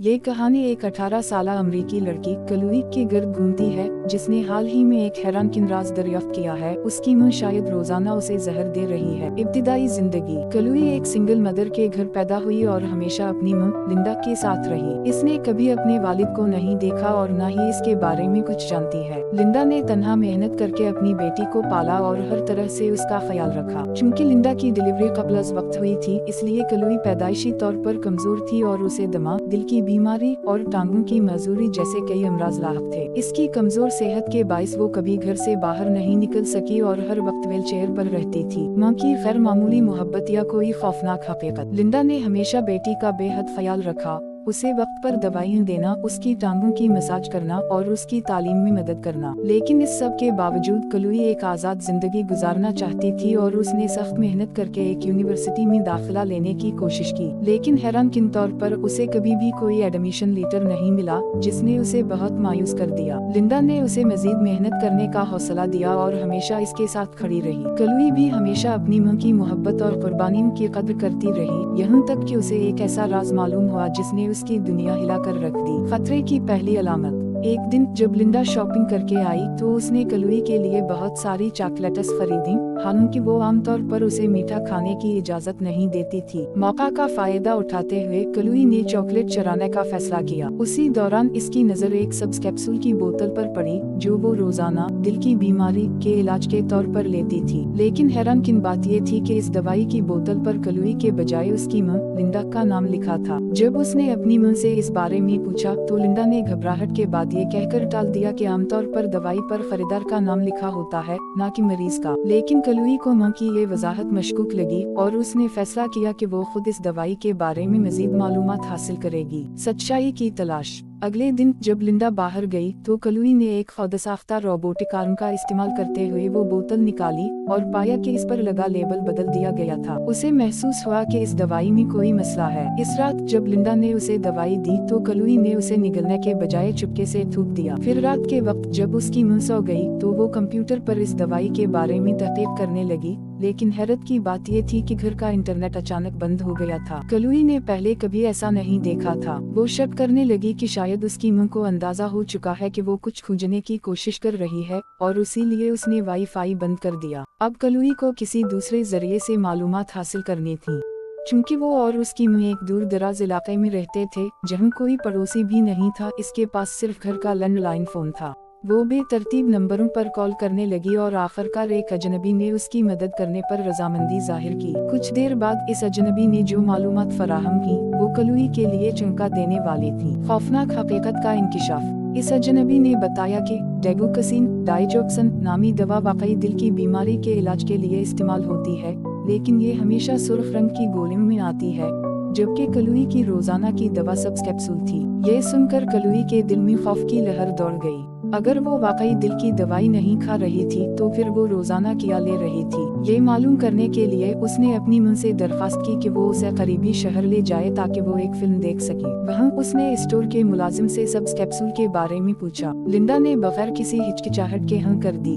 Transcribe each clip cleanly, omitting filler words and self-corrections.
ये कहानी एक 18 साल अमरीकी लड़की क्लोई के गिर्द घूमती है जिसने हाल ही में एक हैरानकुन राज दरियाफ्त किया है। उसकी मां शायद रोजाना उसे जहर दे रही है। इब्तिदाई जिंदगी। क्लोई एक सिंगल मदर के घर पैदा हुई और हमेशा अपनी मां लिंडा के साथ रही। इसने कभी अपने वालिद को नहीं देखा और न ही इसके बारे में कुछ जानती है। लिंडा ने तन्हा मेहनत करके अपनी बेटी को पाला और हर तरह से उसका ख्याल रखा। चूँकि लिंडा की डिलीवरी कबल वक्त हुई थी, इसलिए क्लोई पैदाइशी तौर पर कमजोर थी और उसे दमा, दिल की बीमारी और टांगों की मजूरी जैसे कई अमराज लाहक थे। इसकी कमजोर सेहत के बाइस वो कभी घर से बाहर नहीं निकल सकी और हर वक्त व्हीलचेयर पर रहती थी। माँ की गैर मामूली मोहब्बत या कोई खौफनाक हकीकत। लिंडा ने हमेशा बेटी का बेहद ख्याल रखा, उसे वक्त पर दवाइयाँ देना, उसकी टांगों की मसाज करना और उसकी तालीम में मदद करना। लेकिन इस सब के बावजूद क्लोई एक आज़ाद जिंदगी गुजारना चाहती थी और उसने सख्त मेहनत करके एक यूनिवर्सिटी में दाखिला लेने की कोशिश की। लेकिन हैरानकुन तौर पर उसे कभी भी कोई एडमिशन लेटर नहीं मिला, जिसने उसे बहुत मायूस कर दिया। लिंडा ने उसे मजीद मेहनत करने का हौसला दिया और हमेशा इसके साथ खड़ी रही। क्लोई भी हमेशा अपनी मां की मोहब्बत और कुर्बानियों की कदर करती रही, यहाँ तक कि उसे एक ऐसा राज मालूम हुआ जिसने उसकी दुनिया हिलाकर रख दी। खतरे की पहली अलामत। एक दिन जब लिंडा शॉपिंग करके आई तो उसने क्लोई के लिए बहुत सारी चॉकलेट्स खरीदी, हालांकि वो आमतौर पर उसे मीठा खाने की इजाजत नहीं देती थी। मौका का फायदा उठाते हुए क्लोई ने चॉकलेट चुराने का फैसला किया। उसी दौरान इसकी नजर एक सब्ज कैप्सूल की बोतल पर पड़ी जो वो रोजाना दिल की बीमारी के इलाज के तौर पर लेती थी। लेकिन हैरानकुन बात ये थी कि इस दवाई की बोतल पर क्लोई के बजाय उसकी मां लिंडा का नाम लिखा था। जब उसने अपनी मां से इस बारे में पूछा तो लिंडा ने घबराहट के बाद ये कहकर टाल दिया कि आमतौर पर दवाई पर खरीदार का नाम लिखा होता है, न कि मरीज का। लेकिन क्लोई को मां की ये वजाहत मशकूक लगी और उसने फैसला किया कि वो खुद इस दवाई के बारे में मजीद मालूमात हासिल करेगी। सच्चाई की तलाश। अगले दिन जब लिंडा बाहर गई तो क्लोई ने एक खुदसाख्ता रोबोटिक आर्म का इस्तेमाल करते हुए वो बोतल निकाली और पाया कि इस पर लगा लेबल बदल दिया गया था। उसे महसूस हुआ कि इस दवाई में कोई मसला है। इस रात जब लिंडा ने उसे दवाई दी तो क्लोई ने उसे निगलने के बजाय चुपके से थूक दिया। फिर रात के वक्त जब उसकी मां सो गई तो वो कंप्यूटर पर इस दवाई के बारे में तहकीक करने लगी। लेकिन हैरत की बात ये थी कि घर का इंटरनेट अचानक बंद हो गया था। क्लोई ने पहले कभी ऐसा नहीं देखा था। वो शक करने लगी कि शायद उसकी मां को अंदाजा हो चुका है कि वो कुछ खोजने की कोशिश कर रही है और इसीलिए उसने वाईफाई बंद कर दिया। अब क्लोई को किसी दूसरे जरिए से मालूमात हासिल करनी थी। चूँकि वो और उसकी मां एक दूर दराज इलाके में रहते थे जहाँ कोई पड़ोसी भी नहीं था, इसके पास सिर्फ घर का लैंडलाइन फोन था। वो बेतरतीब नंबरों पर कॉल करने लगी और आखिरकार एक अजनबी ने उसकी मदद करने पर रजामंदी जाहिर की। कुछ देर बाद इस अजनबी ने जो मालूमात फराहम की वो क्लोई के लिए चौंका देने वाली थी। खौफनाक हकीकत का इंकिशाफ। इस अजनबी ने बताया कि डेगोक्सिन डाइजोक्सिन नामी दवा वाकई दिल की बीमारी के इलाज के लिए इस्तेमाल होती है, लेकिन ये हमेशा सुर्ख रंग की गोलियों में आती है, जबकि क्लोई की रोजाना की दवा सब्ज कैप्सूल थी। ये सुनकर क्लोई के दिल में खौफ की लहर दौड़ गई। अगर वो वाकई दिल की दवाई नहीं खा रही थी तो फिर वो रोजाना क्या ले रही थी। ये मालूम करने के लिए उसने अपनी मां से दरख्वास्त की कि वो उसे करीबी शहर ले जाए ताकि वो एक फिल्म देख सके। वहाँ उसने स्टोर के मुलाजिम से सब्ज कैप्सूल के बारे में पूछा। लिंडा ने बगैर किसी हिचकिचाहट के हाँ कर दी।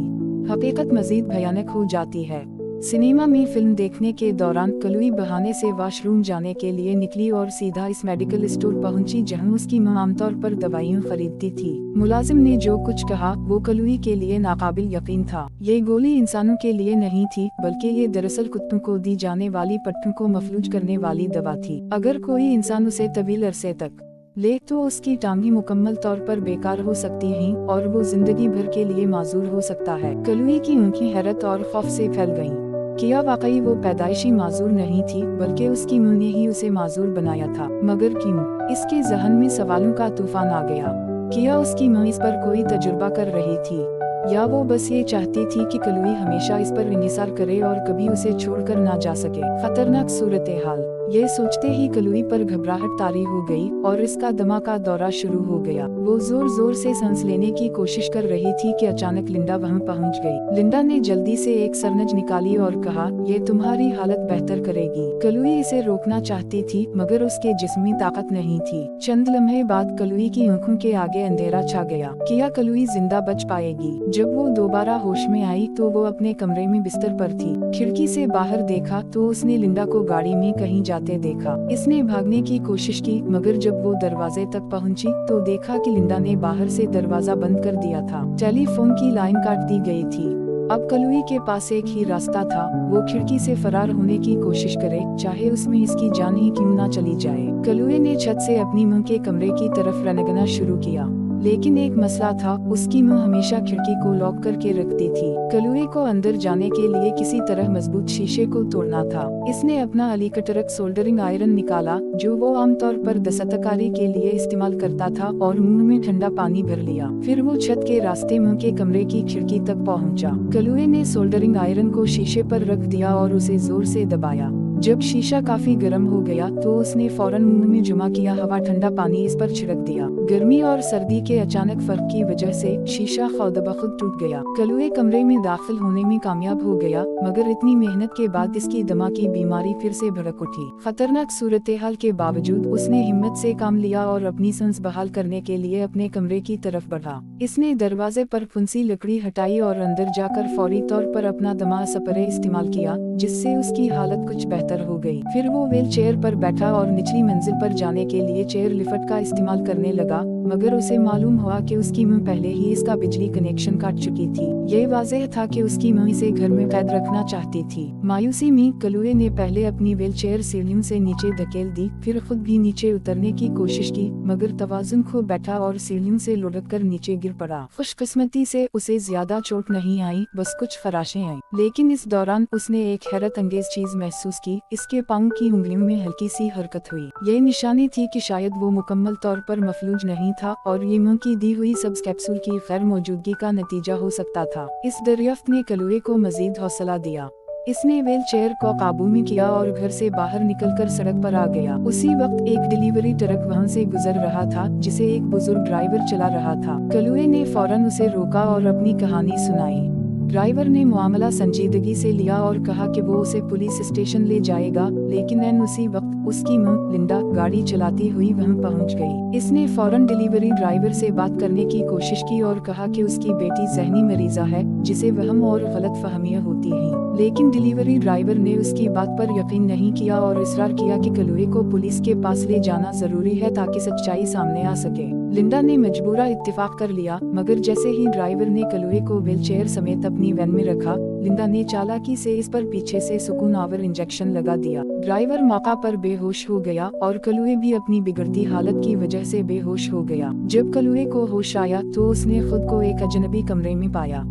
हकीकत मजीद भयानक हो जाती है। सिनेमा में फिल्म देखने के दौरान क्लोई बहाने से वॉशरूम जाने के लिए निकली और सीधा इस मेडिकल स्टोर पहुंची जहां उसकी मां आमतौर पर दवाइयां खरीदती थी। मुलाजिम ने जो कुछ कहा वो क्लोई के लिए नाकाबिल यकीन था। ये गोली इंसानों के लिए नहीं थी, बल्कि ये दरअसल कुत्तों को दी जाने वाली पट्टों को मफलूज करने वाली दवा थी। अगर कोई इंसान उसे तवील अरसे तक ले तो उसकी टांगें मुकम्मल तौर पर बेकार हो सकती हैं और वो जिंदगी भर के लिए माजूर हो सकता है। क्लोई की आंखें हैरत और खौफ से फैल गईं। किया वाकई वो पैदाइशी माजूर नहीं थी, बल्कि उसकी मां ने ही उसे माजूर बनाया था। मगर क्यों? इसके जहन में सवालों का तूफान आ गया। किया उसकी मां इस पर कोई तजुर्बा कर रही थी, या वो बस ये चाहती थी कि क्लोई हमेशा इस पर इंहिसार करे और कभी उसे छोड़कर ना जा सके। खतरनाक सूरत हाल। ये सोचते ही क्लोई पर घबराहट तारी हो गई और इसका दमा का दौरा शुरू हो गया। वो जोर जोर से सांस लेने की कोशिश कर रही थी कि अचानक लिंडा वहां पहुंच गई। लिंडा ने जल्दी से एक सरनज निकाली और कहा, ये तुम्हारी हालत बेहतर करेगी। क्लोई इसे रोकना चाहती थी मगर उसके जिस्म में ताकत नहीं थी। चंद लम्हे बाद क्लोई की आंखों के आगे अंधेरा छा गया। किया क्लोई जिंदा बच पाएगी? जब वो दोबारा होश में आई तो वो अपने कमरे में बिस्तर पर थी। खिड़की से बाहर देखा तो उसने लिंडा को गाड़ी में कहीं जाते चिल्लाते देखा। इसने भागने की कोशिश की, मगर जब वो दरवाजे तक पहुंची तो देखा कि लिंडा ने बाहर से दरवाजा बंद कर दिया था। टेलीफोन की लाइन काट दी गई थी। अब क्लूई के पास एक ही रास्ता था, वो खिड़की से फरार होने की कोशिश करे, चाहे उसमें इसकी जान ही क्यों ना चली जाए। क्लूई ने छत से अपनी मुंह के कमरे की तरफ रनगना शुरू किया, लेकिन एक मसला था, उसकी मुंह हमेशा खिड़की को लॉक करके रखती थी। क्लूई को अंदर जाने के लिए किसी तरह मजबूत शीशे को तोड़ना था। इसने अपना अलीकटरक सोल्डरिंग आयरन निकाला, जो वो आमतौर पर दस्तकारी के लिए इस्तेमाल करता था, और मुंह में ठंडा पानी भर लिया। फिर वो छत के रास्ते मुंह के कमरे की खिड़की तक पहुंचा। क्लूई ने सोल्डरिंग आयरन को शीशे पर रख दिया और उसे जोर से दबाया। जब शीशा काफी गर्म हो गया तो उसने फौरन मुंह में जमा किया हवा ठंडा पानी इस पर छिड़क दिया। गर्मी और सर्दी के अचानक फर्क की वजह से शीशा खुद ब खुद टूट गया। क्लूई कमरे में दाखिल होने में कामयाब हो गया, मगर इतनी मेहनत के बाद इसकी दमा की बीमारी फिर से भड़क उठी। खतरनाक सूरत हाल के बावजूद उसने हिम्मत से काम लिया और अपनी सांस बहाल करने के लिए अपने कमरे की तरफ बढ़ा। इसने दरवाजे पर फुंसी लकड़ी हटाई और अंदर जाकर फौरी तौर पर अपना दमा स्प्रे इस्तेमाल किया, जिससे उसकी हालत कुछ बेहतर हो गई। फिर वो व्हील चेयर पर बैठा और निचली मंजिल पर जाने के लिए चेयर लिफ्ट का इस्तेमाल करने लगा, मगर उसे मालूम हुआ कि उसकी मां पहले ही इसका बिजली कनेक्शन काट चुकी थी। ये वाज़ेह था कि उसकी मां इसे घर में कैद रखना चाहती थी। मायूसी में क्लूई ने पहले अपनी व्हील चेयर सीढ़ियों से नीचे धकेल दी, फिर खुद भी नीचे उतरने की कोशिश की, मगर तवाज़ुन खो बैठा और सीढ़ियों से लुढ़क कर नीचे गिर पड़ा। खुशकिस्मती से उसे ज्यादा चोट नहीं आई, बस कुछ खराशें आई। लेकिन इस दौरान उसने एक हैरत अंगेज चीज महसूस की, इसके पाँव की उंगलियों में हल्की सी हरकत हुई। ये निशानी थी कि शायद वो मुकम्मल तौर पर मफलूज नहीं था, और ये मुंह की दी हुई सब्ज कैप्सूल की गैर मौजूदगी का नतीजा हो सकता था। इस दरियाफ्त ने क्लूई को मजीद हौसला दिया। इसने व्हील चेयर को काबू में किया और घर से बाहर निकलकर सड़क पर आ गया। उसी वक्त एक डिलीवरी ट्रक वहां से गुजर रहा था, जिसे एक बुजुर्ग ड्राइवर चला रहा था। क्लूई ने फौरन उसे रोका और अपनी कहानी सुनाई। ड्राइवर ने मामला संजीदगी से लिया और कहा कि वो उसे पुलिस स्टेशन ले जाएगा, लेकिन एन उसी वक्त उसकी मां लिंडा गाड़ी चलाती हुई वहां पहुंच गई। इसने फौरन डिलीवरी ड्राइवर से बात करने की कोशिश की और कहा कि उसकी बेटी जहनी मरीजा है, जिसे वहम और गलत फहमियां होती हैं। लेकिन डिलीवरी ड्राइवर ने उसकी बात पर यकीन नहीं किया और इसरार किया कि क्लूई को पुलिस के पास ले जाना जरूरी है ताकि सच्चाई सामने आ सके। लिंडा ने मजबूरा इत्तेफाक कर लिया, मगर जैसे ही ड्राइवर ने क्लूई को व्हील चेयर समेत अपनी वैन में रखा, लिंडा ने चालाकी से इस पर पीछे से सुकून आवर इंजेक्शन लगा दिया। ड्राइवर मौका पर बेहोश हो गया और क्लूई भी अपनी बिगड़ती हालत की वजह से बेहोश हो गया। जब क्लूई को होश आया तो उसने खुद को एक अजनबी कमरे में पाया।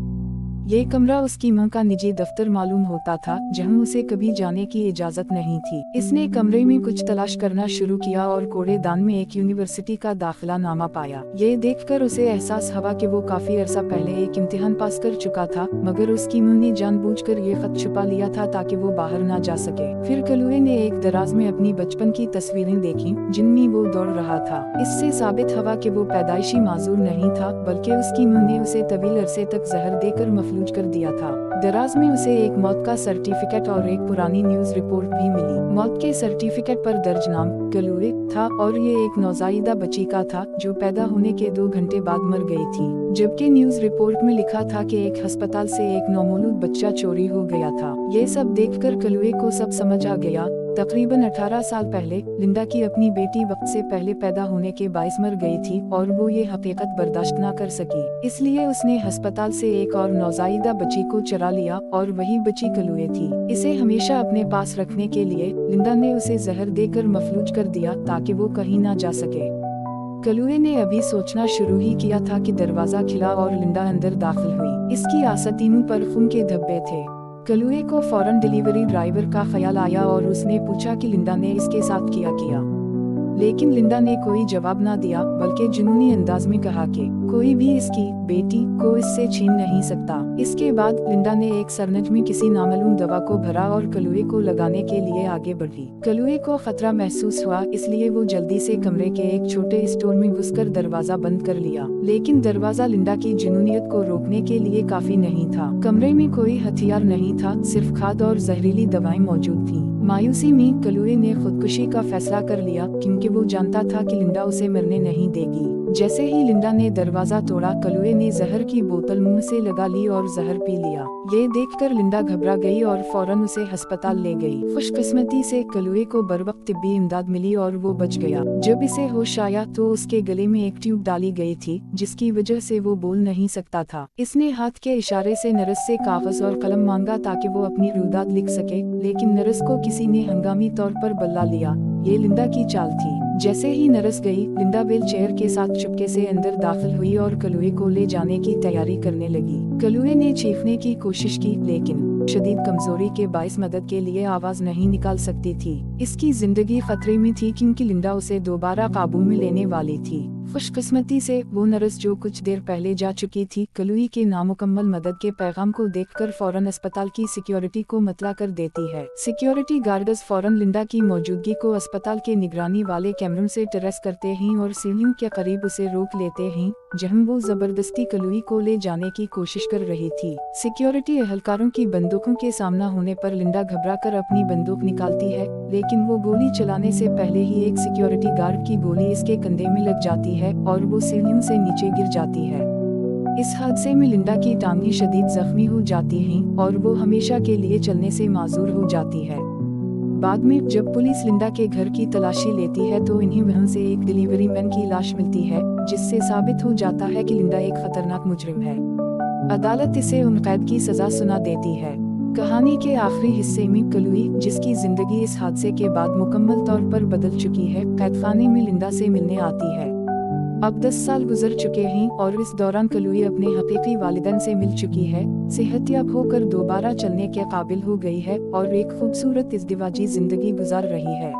ये कमरा उसकी मां का निजी दफ्तर मालूम होता था, जहां उसे कभी जाने की इजाजत नहीं थी। इसने कमरे में कुछ तलाश करना शुरू किया और कूड़ेदान में एक यूनिवर्सिटी का दाखिला नामा पाया। ये देखकर उसे एहसास हुआ कि वो काफी अरसा पहले एक इम्तिहान पास कर चुका था, मगर उसकी मां ने जानबूझकर ये खत छुपा लिया था ताकि वो बाहर ना जा सके। फिर क्लूई ने एक दराज में अपनी बचपन की तस्वीरें देखी, जिनमें वो दौड़ रहा था। इससे साबित हुआ कि वो पैदाइशी माजूर नहीं था, बल्कि उसकी मां ने उसे तवील अरसे तक जहर देकर मफलूज कर दिया था। दराज में उसे एक मौत का सर्टिफिकेट और एक पुरानी न्यूज रिपोर्ट भी मिली। मौत के सर्टिफिकेट पर दर्ज नाम क्लूई था और ये एक नौजायदा बच्ची का था, जो पैदा होने के 2 घंटे बाद मर गई थी। जबकि न्यूज रिपोर्ट में लिखा था कि एक अस्पताल से एक नौमौलूद बच्चा चोरी हो गया था। ये सब देखकर क्लूई को सब समझ आ गया। तकरीबन 18 साल पहले लिंडा की अपनी बेटी वक्त से पहले पैदा होने के बाइस मर गई थी और वो ये हकीकत बर्दाश्त न कर सकी। इसलिए उसने अस्पताल से एक और नौजायदा बच्ची को चुरा लिया और वही बच्ची क्लूई थी। इसे हमेशा अपने पास रखने के लिए लिंडा ने उसे जहर देकर मफलूज कर दिया ताकि वो कहीं ना जा सके। क्लूई ने अभी सोचना शुरू ही किया था कि दरवाजा खिला और लिंडा अंदर दाखिल हुई। इसकी आस्तीनों पर खून के धब्बे थे। क्लूई को फौरन डिलीवरी ड्राइवर का ख्याल आया और उसने पूछा कि लिंडा ने इसके साथ क्या किया, लेकिन लिंडा ने कोई जवाब ना दिया, बल्कि जुनूनी अंदाज में कहा कि कोई भी इसकी बेटी को इससे छीन नहीं सकता। इसके बाद लिंडा ने एक सरनज में किसी नामालूम दवा को भरा और क्लूई को लगाने के लिए आगे बढ़ी। क्लूई को खतरा महसूस हुआ, इसलिए वो जल्दी से कमरे के एक छोटे स्टोर में घुसकर दरवाजा बंद कर लिया। लेकिन दरवाजा लिंडा की जुनूनियत को रोकने के लिए काफी नहीं था। कमरे में कोई हथियार नहीं था, सिर्फ खाद और जहरीली दवाएं मौजूद थीं। मायूसी में क्लूई ने खुदकुशी का फैसला कर लिया, क्योंकि वो जानता था कि लिंडा उसे मरने नहीं देगी। जैसे ही लिंडा ने दरवाजा तोड़ा, कलुए ने जहर की बोतल मुंह से लगा ली और जहर पी लिया। ये देखकर लिंडा घबरा गई और फौरन उसे अस्पताल ले गई। खुशकिस्मती से कलुए को बरवक्त तिब्बी इमदाद मिली और वो बच गया। जब इसे होश आया तो उसके गले में एक ट्यूब डाली गई थी, जिसकी वजह से वो बोल नहीं सकता था। इसने हाथ के इशारे से नर्स से कागज और कलम मांगा ताकि वो अपनी रुदाद लिख सके, लेकिन नर्स को किसी ने हंगामी तौर पर बल्ला लिया। ये लिंडा की चाल थी। जैसे ही नर्स गई, लिंडा व्हील चेयर के साथ चुपके से अंदर दाखिल हुई और कलुए को ले जाने की तैयारी करने लगी। कलुए ने चीखने की कोशिश की, लेकिन शदीद कमजोरी के बाइस मदद के लिए आवाज नहीं निकाल सकती थी। इसकी जिंदगी खतरे में थी क्योंकि लिंडा उसे दोबारा काबू में लेने वाली थी। खुशकिस्मती से वो नर्स जो कुछ देर पहले जा चुकी थी, कलुई के नामुकम्मल मदद के पैगाम को देखकर फौरन अस्पताल की सिक्योरिटी को मतला कर देती है। सिक्योरिटी गार्ड्स फौरन लिंडा की मौजूदगी को अस्पताल के निगरानी वाले कैमरों से ट्रेस करते हैं और सीढ़ियों के करीब उसे रोक लेते हैं, जहां वो जबरदस्ती कलुई को ले जाने की कोशिश कर रही थी। सिक्योरिटी एहलकारों की बंदूकों के सामना होने पर लिंडा घबराकर अपनी बंदूक निकालती है, लेकिन वो गोली चलाने से पहले ही एक सिक्योरिटी गार्ड की गोली इसके कंधे में लग जाती है और वो सीढ़ियों से नीचे गिर जाती है। इस हादसे में लिंडा की टांगें शदीद जख्मी हो जाती हैं और वो हमेशा के लिए चलने से माजूर हो जाती है। बाद में जब पुलिस लिंडा के घर की तलाशी लेती है तो इन्हें वहां से एक डिलीवरी मैन की लाश मिलती है, जिससे साबित हो जाता है कि लिंडा एक खतरनाक मुजरिम है। अदालत इसे उम्रकैद की सजा सुना देती है। कहानी के आखिरी हिस्से में कलुई, जिसकी जिंदगी इस हादसे के बाद मुकम्मल तौर पर बदल चुकी है, कैदखाने में लिंडा से मिलने आती है। अब 10 साल गुजर चुके हैं और इस दौरान कलुई अपने हकीकी वालिदैन से मिल चुकी है, सेहतयाब होकर दोबारा चलने के काबिल हो गई है और एक खूबसूरत इज़्दिवाजी जिंदगी गुजार रही है।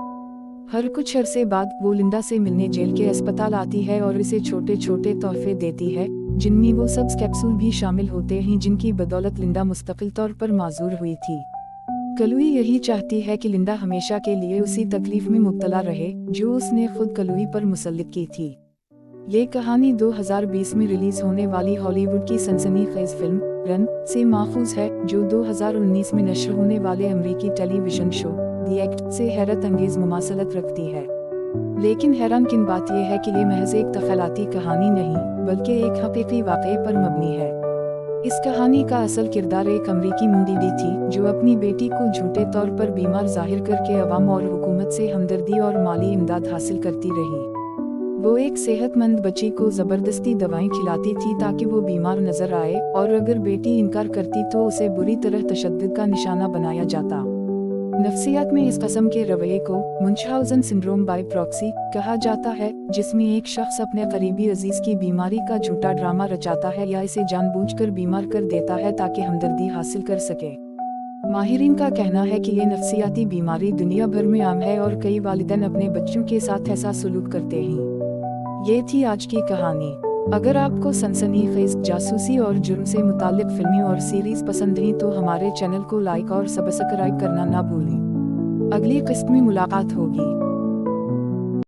हर कुछ अरसे बाद वो लिंडा से मिलने जेल के अस्पताल आती है और इसे छोटे छोटे तोहफे देती है, जिनमें वो सब्ज कैप्सूल भी शामिल होते हैं, जिनकी बदौलत लिंडा मुस्तकिल तौर पर माजूर हुई थी। कलुई यही चाहती है कि लिंडा हमेशा के लिए उसी तकलीफ में मुब्तला रहे जो उसने खुद कलुई पर मुसल्लित की थी। ये कहानी 2020 में रिलीज होने वाली हॉलीवुड की सनसनीखेज फिल्म रन से माखूज है, जो 2019 में नश्र होने वाले अमेरिकी टेलीविजन शो द एक्ट से हैरत अंगेज मुमासलत रखती है। लेकिन हैरान किन बात यह है कि ये महज एक तख़यलाती कहानी नहीं, बल्कि एक हकीकी वाक़े पर मबनी है। इस कहानी का असल किरदार एक अमेरिकी मुंडीडी थी, जो अपनी बेटी को झूठे तौर पर बीमार जाहिर करके अवाम और हुकूमत से हमदर्दी और माली इमदाद हासिल करती रही। वो एक सेहतमंद बच्ची को जबरदस्ती दवाएं खिलाती थी ताकि वो बीमार नजर आए, और अगर बेटी इनकार करती तो उसे बुरी तरह तशद्दुद का निशाना बनाया जाता। नफ्सियात में इस किस्म के रवैये को मुंशहाउज़न सिंड्रोम बाय प्रॉक्सी कहा जाता है, जिसमें एक शख्स अपने करीबी अजीज की बीमारी का झूठा ड्रामा रचाता है या इसे जानबूझकर बीमार कर देता है ताकि हमदर्दी हासिल कर सके। माहिरीन का कहना है कि ये नफ्सियाती बीमारी दुनिया भर में आम है और कई वालिदैन अपने बच्चों के साथ ऐसा सलूक करते हैं। ये थी आज की कहानी। अगर आपको सनसनीखेज, जासूसी और जुर्म से मुताल्लिक फिल्में और सीरीज पसंद हैं तो हमारे चैनल को लाइक और सब्सक्राइब करना ना भूलें। अगली किस्त में मुलाकात होगी।